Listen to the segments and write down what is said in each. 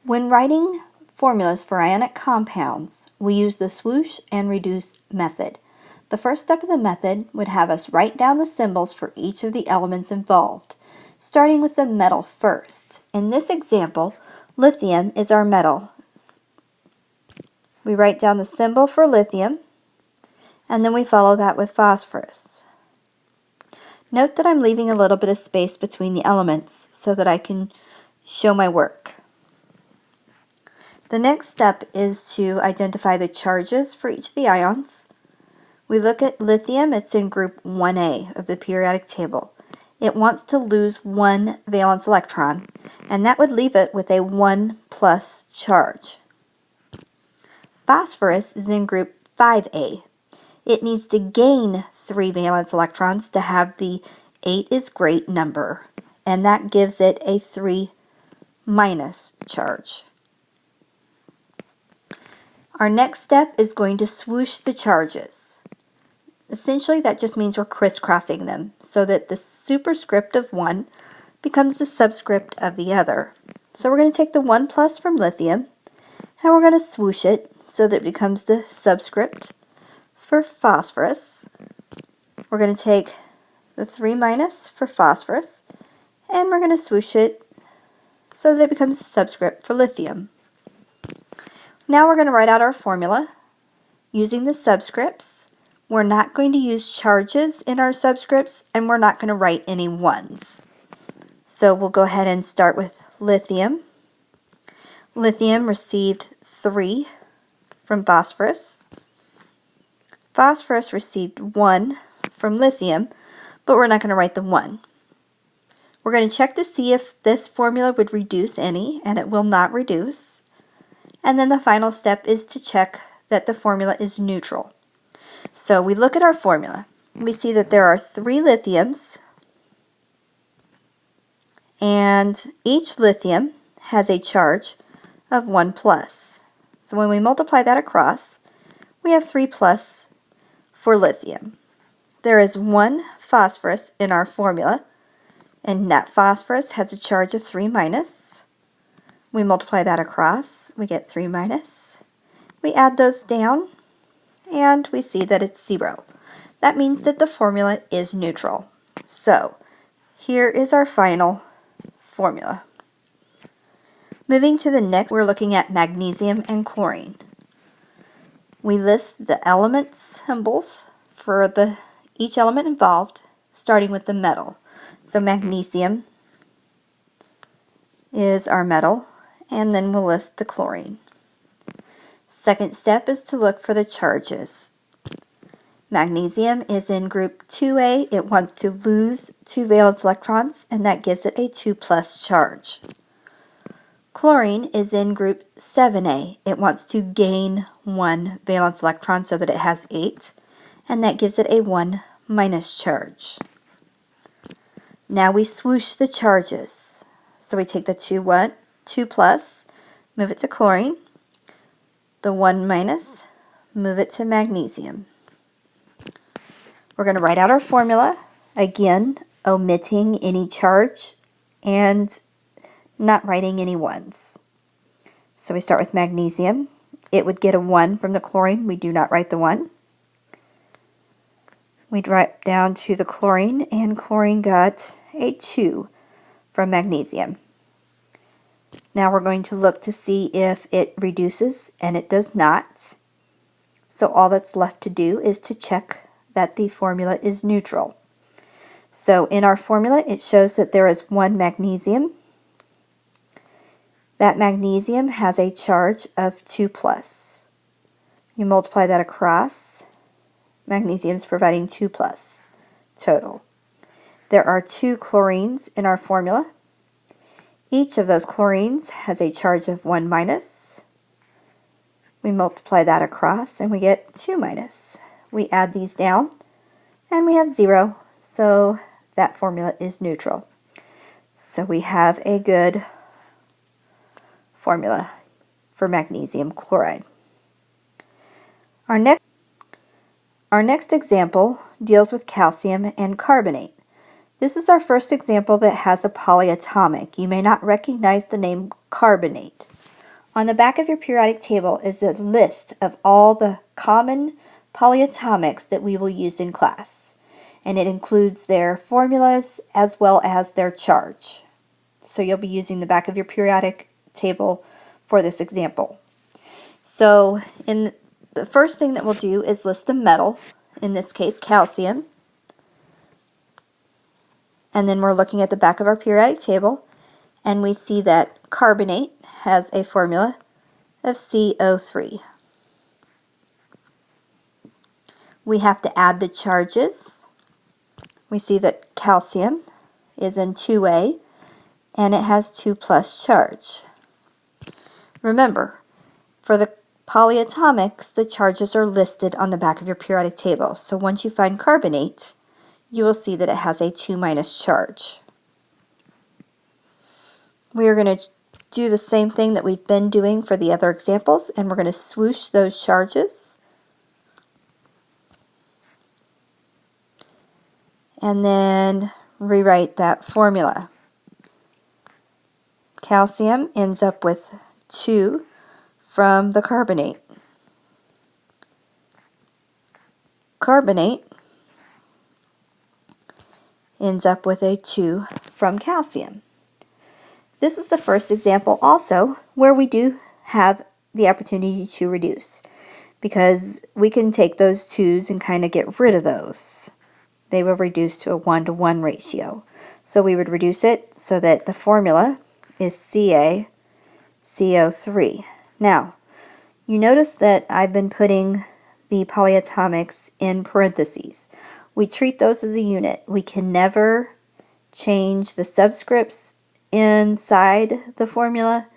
When writing formulas for ionic compounds, we use the swoosh and reduce method. The first step of the method would have us write down the symbols for each of the elements involved, starting with the metal first. In this example, lithium is our metal. We write down the symbol for lithium, and then we follow that with phosphorus. Note that I'm leaving a little bit of space between the elements so that I can show my work. The next step is to identify the charges for each of the ions. We look at lithium, it's in group 1A of the periodic table. It wants to lose one valence electron, and that would leave it with a 1 plus charge. Phosphorus is in group 5A. It needs to gain 3 valence electrons to have the 8 is great number, and that gives it a 3 minus charge. Our next step is going to swoosh the charges. Essentially, that just means we're crisscrossing them so that the superscript of one becomes the subscript of the other. So we're going to take the 1 plus from lithium and we're going to swoosh it so that it becomes the subscript for phosphorus. We're going to take the 3 minus for phosphorus and we're going to swoosh it so that it becomes the subscript for lithium. Now we're going to write out our formula using the subscripts. We're not going to use charges in our subscripts, and we're not going to write any ones. So we'll go ahead and start with lithium. Lithium received 3 from phosphorus. Phosphorus received 1 from lithium, but we're not going to write the 1. We're going to check to see if this formula would reduce any, and it will not reduce. And then the final step is to check that the formula is neutral. So we look at our formula. We see that there are 3 lithiums, and each lithium has a charge of 1 plus. So when we multiply that across, we have 3 plus for lithium. There is 1 phosphorus in our formula, and that phosphorus has a charge of 3 minus. We multiply that across, we get 3 minus. We add those down, and we see that it's 0. That means that the formula is neutral. So, here is our final formula. Moving to the next, we're looking at magnesium and chlorine. We list the element symbols for each element involved, starting with the metal. So magnesium is our metal, and then we'll list the chlorine. Second step is to look for the charges. Magnesium is in group 2A. It wants to lose 2 valence electrons, and that gives it a 2 plus charge. Chlorine is in group 7A. It wants to gain 1 valence electron so that it has 8, and that gives it a 1 minus charge. Now we swoosh the charges. So we take the 2 plus, move it to chlorine, the 1 minus, move it to magnesium. We're going to write out our formula, again, omitting any charge and not writing any ones. So we start with magnesium. It would get a 1 from the chlorine. We do not write the 1. We drop down to the chlorine, and chlorine got a 2 from magnesium. Now we're going to look to see if it reduces, and it does not. So all that's left to do is to check that the formula is neutral. So in our formula, it shows that there is 1 magnesium. That magnesium has a charge of 2 plus. You multiply that across, magnesium is providing 2 plus total. There are 2 chlorines in our formula. Each of those chlorines has a charge of 1 minus. We multiply that across and we get 2 minus. We add these down and we have 0, so that formula is neutral. So we have a good formula for magnesium chloride. Our next example deals with calcium and carbonate. This is our first example that has a polyatomic. You may not recognize the name carbonate. On the back of your periodic table is a list of all the common polyatomics that we will use in class, and it includes their formulas as well as their charge. So you'll be using the back of your periodic table for this example. So the first thing that we'll do is list the metal, in this case calcium, and then we're looking at the back of our periodic table and we see that carbonate has a formula of CO3. We have to add the charges. We see that calcium is in 2A and it has 2+ charge. Remember, for the polyatomics, the charges are listed on the back of your periodic table. So once you find carbonate, you will see that it has a 2- charge. We are going to do the same thing that we've been doing for the other examples, and we're going to swoosh those charges. And then rewrite that formula. Calcium ends up with 2 from the carbonate. Carbonate ends up with a 2 from calcium. This is the first example also where we do have the opportunity to reduce, because we can take those 2's and kind of get rid of those. They will reduce to a 1-to-1 ratio. So we would reduce it so that the formula is CaCO3. Now, you notice that I've been putting the polyatomics in parentheses. We treat those as a unit. We can never change the subscripts inside the formula.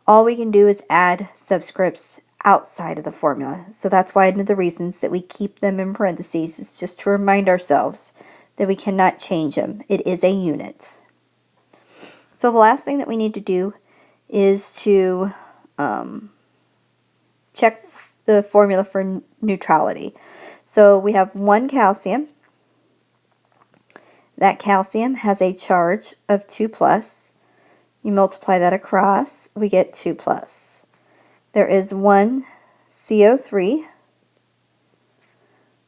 All we can do is add subscripts outside of the formula. So that's why one of the reasons that we keep them in parentheses is just to remind ourselves that we cannot change them. It is a unit. So the last thing that we need to do is to check the formula for neutrality. So we have 1 calcium. That calcium has a charge of 2+. You multiply that across, we get 2+. There is 1 CO3,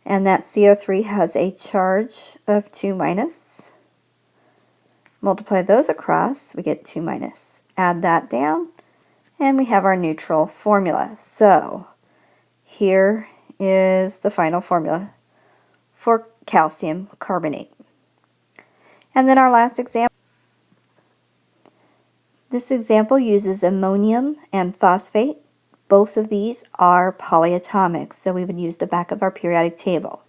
and that CO3 has a charge of 2-. Multiply those across, we get 2-. Add that down, and we have our neutral formula. So here is the final formula for calcium carbonate. And then our last example. This example uses ammonium and phosphate. Both of these are polyatomics, so we would use the back of our periodic table.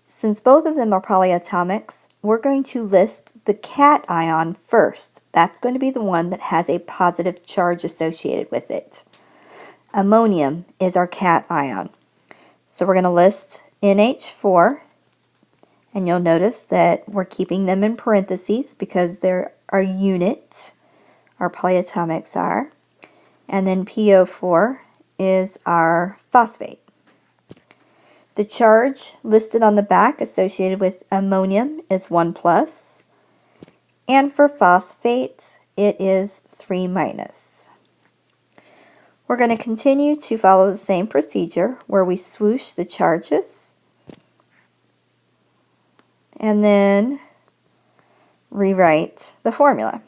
Since both of them are polyatomics, we're going to list the cation first. That's going to be the one that has a positive charge associated with it. Ammonium is our cation. So we're going to list NH4, and you'll notice that we're keeping them in parentheses because they're our unit, our polyatomics are. And then PO4 is our phosphate. The charge listed on the back associated with ammonium is 1+, and for phosphate it is 3-. We're going to continue to follow the same procedure where we swoosh the charges and then rewrite the formula,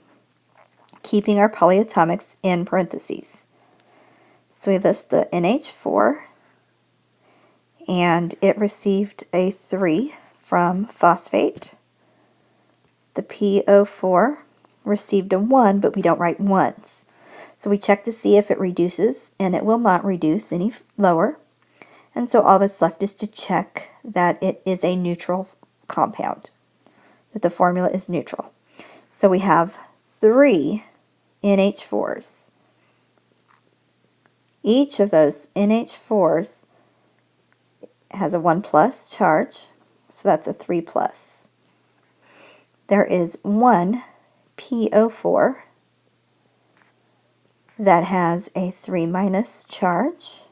keeping our polyatomics in parentheses. So we list the NH4, and it received a 3 from phosphate. The PO4 received a 1, but we don't write ones. So we check to see if it reduces, and it will not reduce any lower. And so all that's left is to check that it is a neutral compound, that the formula is neutral. So we have 3 NH4s. Each of those NH4s has a 1+ charge, so that's a 3+. There is 1 PO4 that has a 3- charge,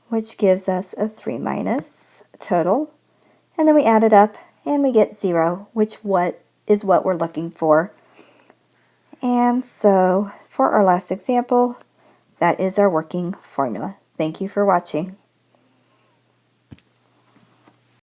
which gives us a 3- total. And then we add it up and we get 0, which is what we're looking for. And so for our last example, that is our working formula. Thank you for watching.